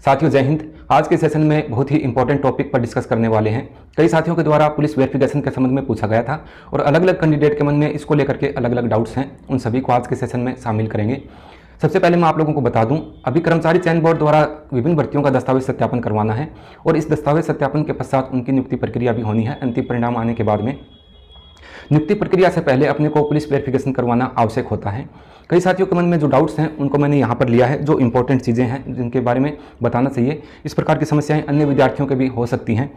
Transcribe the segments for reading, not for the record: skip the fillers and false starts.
साथियों जय हिंद। आज के सेशन में बहुत ही इंपॉर्टेंट टॉपिक पर डिस्कस करने वाले हैं। कई साथियों के द्वारा पुलिस वेरिफिकेशन के संबंध में पूछा गया था और अलग अलग कैंडिडेट के मन में इसको लेकर के अलग अलग डाउट्स हैं। उन सभी को आज के सेशन में शामिल करेंगे। सबसे पहले मैं आप लोगों को बता दूं, अभी कर्मचारी चयन बोर्ड द्वारा विभिन्न भर्तियों का दस्तावेज सत्यापन करवाना है और इस दस्तावेज सत्यापन के पश्चात उनकी नियुक्ति प्रक्रिया भी होनी है। अंतिम परिणाम आने के बाद में नियुक्ति प्रक्रिया से पहले अपने को पुलिस वेरिफिकेशन करवाना आवश्यक होता है। कई साथियों के मन में जो डाउट्स हैं उनको मैंने यहाँ पर लिया है, जो इंपॉर्टेंट चीज़ें हैं जिनके बारे में बताना चाहिए। इस प्रकार की समस्याएं अन्य विद्यार्थियों के भी हो सकती हैं।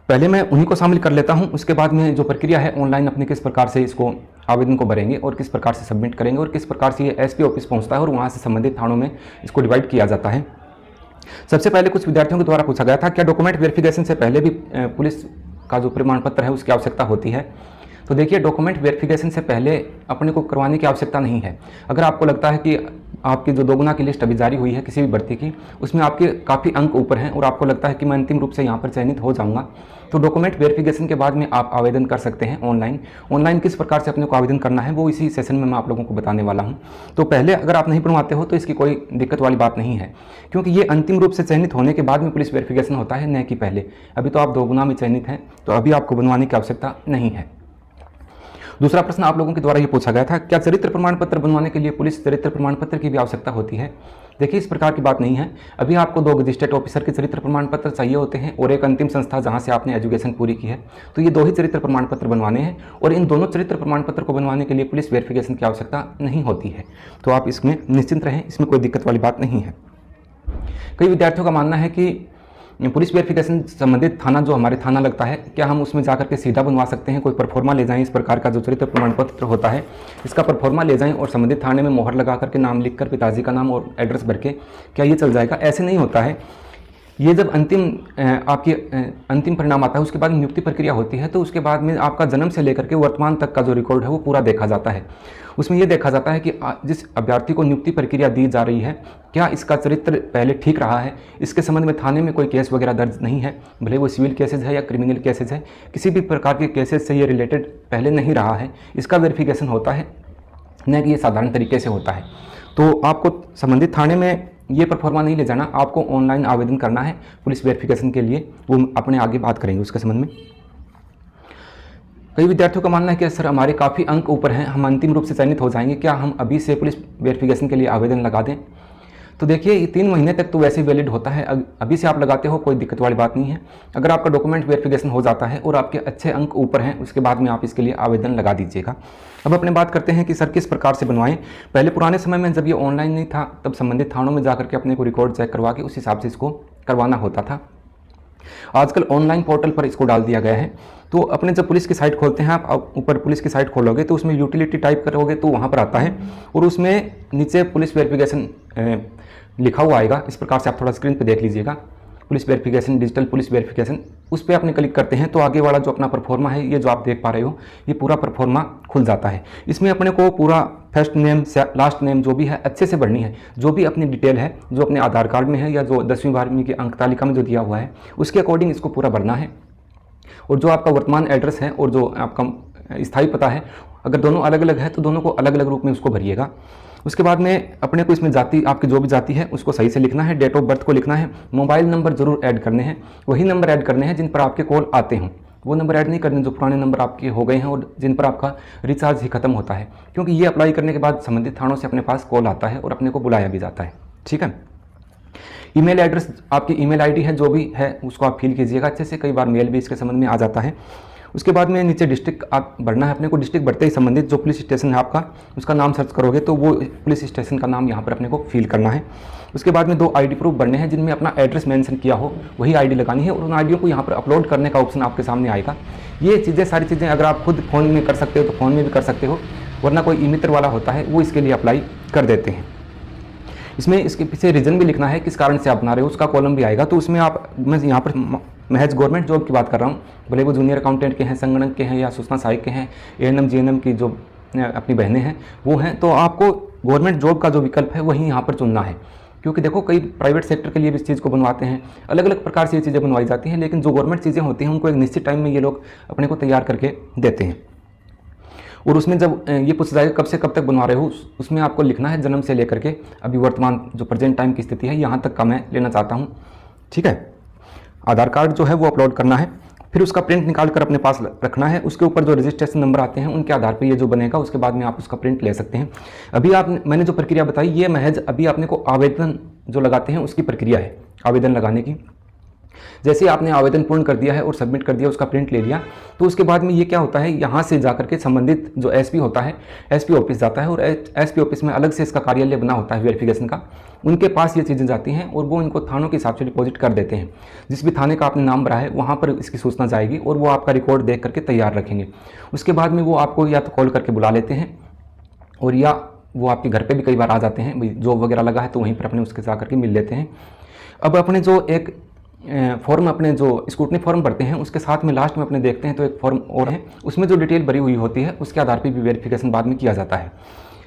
पहले मैं उन्हीं को शामिल कर लेता हूं, उसके बाद में जो प्रक्रिया है ऑनलाइन अपने किस प्रकार से इसको आवेदन को भरेंगे और किस प्रकार से सबमिट करेंगे और किस प्रकार से ये एसपी ऑफिस पहुंचता है और वहां से संबंधित थानों में इसको डिवाइड किया जाता है। सबसे पहले कुछ विद्यार्थियों के द्वारा पूछा गया था, क्या डॉक्यूमेंट वेरिफिकेशन से पहले भी पुलिस का जो प्रमाण पत्र है उसकी आवश्यकता होती है? तो देखिए, डॉक्यूमेंट वेरिफिकेशन से पहले अपने को करवाने की आवश्यकता नहीं है। अगर आपको लगता है कि आपकी जो दोगुना की लिस्ट अभी जारी हुई है किसी भी भर्ती की, उसमें आपके काफ़ी अंक ऊपर हैं और आपको लगता है कि मैं अंतिम रूप से यहाँ पर चयनित हो जाऊँगा, तो डॉक्यूमेंट वेरिफिकेशन के बाद में आप आवेदन कर सकते हैं ऑनलाइन किस प्रकार से अपने को आवेदन करना है वो इसी सेशन में मैं आप लोगों को बताने वाला हूँ। तो पहले अगर आप नहीं बनवाते हो तो इसकी कोई दिक्कत वाली बात नहीं है, क्योंकि ये अंतिम रूप से चयनित होने के बाद में पुलिस वेरिफिकेशन होता है, न कि पहले। अभी तो आप दोगुना में चयनित हैं, तो अभी आपको बनवाने की आवश्यकता नहीं है। दूसरा प्रश्न आप लोगों के द्वारा ये पूछा गया था, क्या चरित्र प्रमाण पत्र बनवाने के लिए पुलिस चरित्र प्रमाण पत्र की भी आवश्यकता होती है? देखिए, इस प्रकार की बात नहीं है। अभी आपको 2 मजिस्ट्रेट ऑफिसर के चरित्र प्रमाण पत्र चाहिए होते हैं और एक अंतिम संस्था जहां से आपने एजुकेशन पूरी की है, तो ये 2 ही चरित्र प्रमाण पत्र बनवाने हैं और इन दोनों चरित्र प्रमाण पत्र को बनवाने के लिए पुलिस वेरिफिकेशन की आवश्यकता नहीं होती है। तो आप इसमें निश्चिंत रहें, इसमें कोई दिक्कत वाली बात नहीं है। कई विद्यार्थियों का मानना है कि पुलिस वेरिफिकेशन संबंधित थाना जो हमारे थाना लगता है, क्या हम उसमें जाकर के सीधा बनवा सकते हैं? कोई परफॉर्मा ले जाएं, इस प्रकार का जो चरित्र प्रमाण पत्र होता है इसका परफॉर्मा ले जाएं और संबंधित थाने में मोहर लगा करके नाम लिखकर पिताजी का नाम और एड्रेस भर के, क्या ये चल जाएगा? ऐसे नहीं होता है। ये जब आपकी अंतिम परिणाम आता है, उसके बाद नियुक्ति प्रक्रिया होती है, तो उसके बाद में आपका जन्म से लेकर के वर्तमान तक का जो रिकॉर्ड है वो पूरा देखा जाता है। उसमें ये देखा जाता है कि जिस अभ्यर्थी को नियुक्ति प्रक्रिया दी जा रही है, क्या इसका चरित्र पहले ठीक रहा है, इसके संबंध में थाने में कोई केस वगैरह दर्ज नहीं है, भले वो सिविल केसेज है या क्रिमिनल केसेज है, किसी भी प्रकार के केसेज से ये रिलेटेड पहले नहीं रहा है, इसका वेरिफिकेशन होता है, न कि ये साधारण तरीके से होता है। तो आपको संबंधित थाने में ये परफॉर्मा नहीं ले जाना, आपको ऑनलाइन आवेदन करना है पुलिस वेरिफिकेशन के लिए। वो अपने आगे बात करेंगे उसके संबंध में। कई विद्यार्थियों का मानना है कि सर हमारे काफ़ी अंक ऊपर हैं, हम अंतिम रूप से चयनित हो जाएंगे, क्या हम अभी से पुलिस वेरिफिकेशन के लिए आवेदन लगा दें? तो देखिए, ये 3 महीने तक तो वैसे ही वैलिड होता है। अभी से आप लगाते हो, कोई दिक्कत वाली बात नहीं है। अगर आपका डॉक्यूमेंट वेरिफिकेशन हो जाता है और आपके अच्छे अंक ऊपर हैं, उसके बाद में आप इसके लिए आवेदन लगा दीजिएगा। अब अपने बात करते हैं कि सर किस प्रकार से बनवाएं। पहले पुराने समय में जब ये ऑनलाइन नहीं था, तब संबंधित थानों में जाकर के अपने को रिकॉर्ड चेक करवा के उस हिसाब से इसको करवाना होता था। आजकल ऑनलाइन पोर्टल पर इसको डाल दिया गया है। तो अपने जब पुलिस की साइट खोलते हैं, आप ऊपर पुलिस की साइट खोलोगे तो उसमें यूटिलिटी टाइप करोगे तो वहाँ पर आता है और उसमें नीचे पुलिस वेरिफिकेशन लिखा हुआ आएगा। इस प्रकार से आप थोड़ा स्क्रीन पे देख लीजिएगा, police verification, digital police verification. उस पर अपने क्लिक करते हैं तो आगे वाला जो अपना परफॉर्मा है, ये जो आप देख पा रहे हो, ये पूरा परफॉर्मा खुल जाता है। इसमें अपने को पूरा फर्स्ट नेम से लास्ट नेम जो भी है अच्छे से भरनी है। जो भी अपनी डिटेल है, जो अपने आधार कार्ड में है या जो 10वीं 12वीं की अंक तालिका में जो दिया हुआ है, उसके अकॉर्डिंग इसको पूरा भरना है। और जो आपका वर्तमान एड्रेस है और जो आपका स्थायी पता है, अगर दोनों अलग अलग है तो दोनों को अलग अलग रूप में उसको भरिएगा। उसके बाद में अपने को इसमें जाति, आपकी जो भी जाति है उसको सही से लिखना है, डेट ऑफ बर्थ को लिखना है, मोबाइल नंबर जरूर ऐड करने हैं, वही नंबर ऐड करने हैं जिन पर आपके कॉल आते हों। वो नंबर ऐड नहीं करने जो पुराने नंबर आपके हो गए हैं और जिन पर आपका रिचार्ज ही खत्म होता है, क्योंकि ये अप्लाई करने के बाद संबंधित थानों से अपने पास कॉल आता है और अपने को बुलाया भी जाता है। ठीक है। ईमेल एड्रेस, आपकी ईमेल आईडी है जो भी है उसको आप फिल कीजिएगा अच्छे से। कई बार मेल भी इसके संबंध में आ जाता है। उसके बाद में नीचे डिस्ट्रिक्ट आप भरना है अपने को। डिस्ट्रिक्ट भरते ही संबंधित जो पुलिस स्टेशन है आपका, उसका नाम सर्च करोगे तो वो पुलिस स्टेशन का नाम यहाँ पर अपने को फिल करना है। उसके बाद में 2 आईडी प्रूफ भरने हैं जिनमें अपना एड्रेस मेंशन किया हो, वही आईडी लगानी है और उन आईडियों को यहाँ पर अपलोड करने का ऑप्शन आपके सामने आएगा। ये चीज़ें, सारी चीज़ें अगर आप खुद फ़ोन में कर सकते हो तो फ़ोन में भी कर सकते हो, वरना कोई ई मित्र वाला होता है वो इसके लिए अप्लाई कर देते हैं। इसमें इसके पीछे रीज़न भी लिखना है, किस कारण से आप बना रहे हो, उसका कॉलम भी आएगा। तो उसमें आप, मैं यहाँ पर महज गवर्नमेंट जॉब की बात कर रहा हूँ, भले वो जूनियर अकाउंटेंट के हैं, संगणक के हैं या सूचना सहायक के हैं, एएनएम जीएनएम की जो अपनी बहनें हैं वो हैं, तो आपको गवर्नमेंट जॉब का जो विकल्प है वही यहाँ पर चुनना है। क्योंकि देखो, कई प्राइवेट सेक्टर के लिए भी इस चीज़ को बनवाते हैं, अलग अलग प्रकार से ये चीज़ें बनवाई जाती हैं, लेकिन जो गवर्नमेंट चीज़ें होती हैं उनको एक निश्चित टाइम में ये लोग अपने को तैयार करके देते हैं। और उसमें जब ये पूछा जाएगा कब से कब तक बनवा रहे हो, उसमें आपको लिखना है जन्म से लेकर के अभी वर्तमान जो प्रेजेंट टाइम की स्थिति है यहाँ तक का मैं लेना चाहता हूँ। ठीक है, आधार कार्ड जो है वो अपलोड करना है, फिर उसका प्रिंट निकाल कर अपने पास रखना है। उसके ऊपर जो रजिस्ट्रेशन नंबर आते हैं उनके आधार पर ये जो बनेगा, उसके बाद में आप उसका प्रिंट ले सकते हैं। अभी मैंने जो प्रक्रिया बताई ये महज अभी आपने को आवेदन जो लगाते हैं उसकी प्रक्रिया है, आवेदन लगाने की। जैसे आपने आवेदन पूर्ण कर दिया है और सबमिट कर दिया, उसका प्रिंट ले लिया, तो उसके बाद में ये क्या होता है, यहाँ से जाकर के संबंधित जो एसपी होता है, एसपी ऑफिस जाता है और एसपी ऑफिस में अलग से इसका कार्यालय बना होता है वेरिफिकेशन का, उनके पास ये चीज़ें जाती हैं और वो इनको थानों के हिसाब से डिपॉजिट कर देते हैं। जिस भी थाने का आपने नाम भरा है वहाँ पर इसकी सूचना जाएगी और वो आपका रिकॉर्ड देख करके तैयार रखेंगे। उसके बाद में वो आपको या तो कॉल करके बुला लेते हैं और या वो आपके घर पे भी कई बार आ जाते हैं, भाई जॉब वगैरह लगा है तो वहीं पर अपने उसके जा करके मिल लेते हैं। अब अपने जो एक फॉर्म, अपने जो स्क्रूटनी फॉर्म भरते हैं उसके साथ में लास्ट में अपने देखते हैं तो एक फॉर्म और है, उसमें जो डिटेल भरी हुई होती है उसके आधार पर भी वेरिफिकेशन बाद में किया जाता है।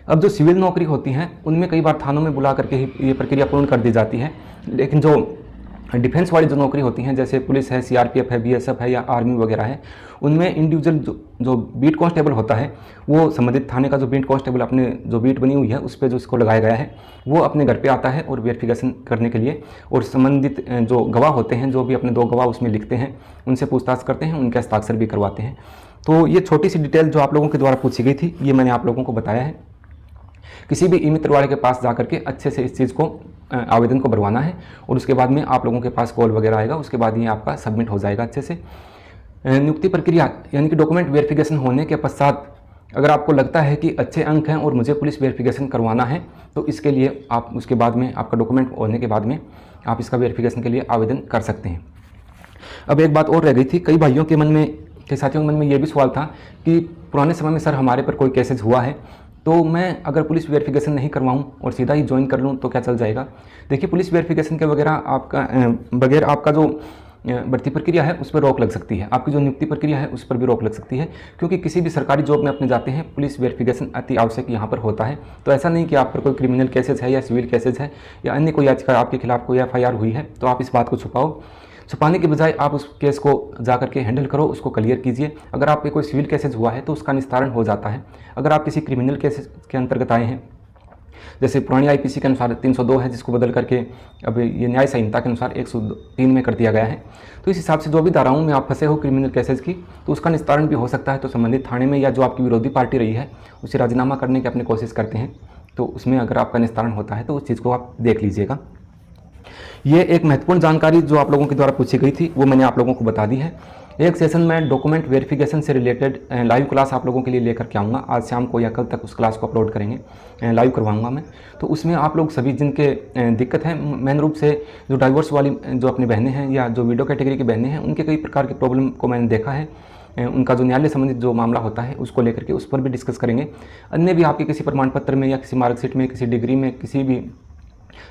अब जो सिविल नौकरी होती हैं उनमें कई बार थानों में बुला करके ही ये प्रक्रिया पूर्ण कर दी जाती है, लेकिन जो डिफेंस वाली जो नौकरी होती हैं जैसे पुलिस है, सीआरपीएफ है, बीएसएफ है या आर्मी वगैरह है, उनमें इंडिविजुअल जो बीट कांस्टेबल होता है वो संबंधित थाने का जो बीट कांस्टेबल अपने जो बीट बनी हुई है उस पर जो इसको लगाया गया है वो अपने घर पे आता है और वेरिफिकेशन करने के लिए, और संबंधित जो गवाह होते हैं, जो भी अपने 2 गवाह उसमें लिखते हैं, उनसे पूछताछ करते हैं, उनके हस्ताक्षर भी करवाते हैं। तो ये छोटी सी डिटेल जो आप लोगों के द्वारा पूछी गई थी ये मैंने आप लोगों को बताया है। किसी भी ई मित्र वाले के पास जा करके अच्छे से इस चीज़ को आवेदन को भरवाना है और उसके बाद में आप लोगों के पास कॉल वगैरह आएगा, उसके बाद ये आपका सबमिट हो जाएगा अच्छे से। नियुक्ति प्रक्रिया यानी कि डॉक्यूमेंट वेरिफिकेशन होने के पश्चात अगर आपको लगता है कि अच्छे अंक हैं और मुझे पुलिस वेरिफिकेशन करवाना है तो इसके लिए आप उसके बाद में आपका डॉक्यूमेंट होने के बाद में आप इसका वेरिफिकेशन के लिए आवेदन कर सकते हैं। अब एक बात और रह गई थी, कई भाइयों के मन में, कई साथियों के मन में ये भी सवाल था कि पुराने समय में सर हमारे पर कोई केसेज हुआ है तो मैं अगर पुलिस वेरिफिकेशन नहीं करवाऊं और सीधा ही ज्वाइन कर लूं तो क्या चल जाएगा। देखिए, पुलिस वेरिफिकेशन के बगैर आपका जो भर्ती प्रक्रिया है उस पर रोक लग सकती है, आपकी जो नियुक्ति प्रक्रिया है उस पर भी रोक लग सकती है, क्योंकि किसी भी सरकारी जॉब में अपने जाते हैं पुलिस वेरिफिकेशन अति आवश्यक यहाँ पर होता है। तो ऐसा नहीं कि आप पर कोई क्रिमिनल केसेज है या सिविल केसेज है या अन्य कोई याचिका आपके खिलाफ कोई FIR हुई है तो आप इस बात को छुपाने के बजाय आप उस केस को जा करके हैंडल करो, उसको क्लियर कीजिए। अगर आप पे कोई सिविल केसेज हुआ है तो उसका निस्तारण हो जाता है। अगर आप किसी क्रिमिनल केसेज के अंतर्गत आए हैं, जैसे पुरानी IPC के अनुसार 302 है जिसको बदल करके अब ये न्याय संहिता के अनुसार 103 में कर दिया गया है, तो इस हिसाब से जो भी धाराओं में आप फंसे हो क्रिमिनल केसेज की तो उसका निस्तारण भी हो सकता है। तो संबंधित थाने में या जो आपकी विरोधी पार्टी रही है उसे राजीनामा करने की अपनी कोशिश करते हैं, तो उसमें अगर आपका निस्तारण होता है तो उस चीज़ को आप देख लीजिएगा। ये एक महत्वपूर्ण जानकारी जो आप लोगों के द्वारा पूछी गई थी वो मैंने आप लोगों को बता दी है। एक सेशन में डॉक्यूमेंट वेरिफिकेशन से रिलेटेड लाइव क्लास आप लोगों के लिए लेकर के आऊँगा, आज शाम को या कल तक उस क्लास को अपलोड करेंगे, लाइव करवाऊँगा मैं। तो उसमें आप लोग सभी जिनके दिक्कत है, मेन रूप से जो डाइवोर्स वाली जो अपनी बहनें हैं या जो विडो कैटेगरी की बहनें हैं, उनके कई प्रकार की प्रॉब्लम को मैंने देखा है। उनका जो न्यायालय संबंधित जो मामला होता है उसको लेकर के उस पर भी डिस्कस करेंगे। अन्य भी आपके किसी प्रमाण पत्र में या किसी मार्कशीट में, किसी डिग्री में, किसी भी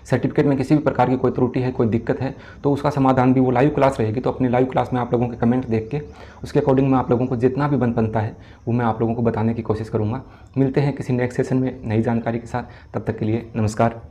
सर्टिफिकेट में किसी भी प्रकार की कोई त्रुटि है, कोई दिक्कत है, तो उसका समाधान भी वो लाइव क्लास रहेगी। तो अपनी लाइव क्लास में आप लोगों के कमेंट देख के उसके अकॉर्डिंग मैं आप लोगों को जितना भी बनता है वो मैं आप लोगों को बताने की कोशिश करूँगा। मिलते हैं किसी नेक्स्ट सेशन में नई जानकारी के साथ, तब तक के लिए नमस्कार।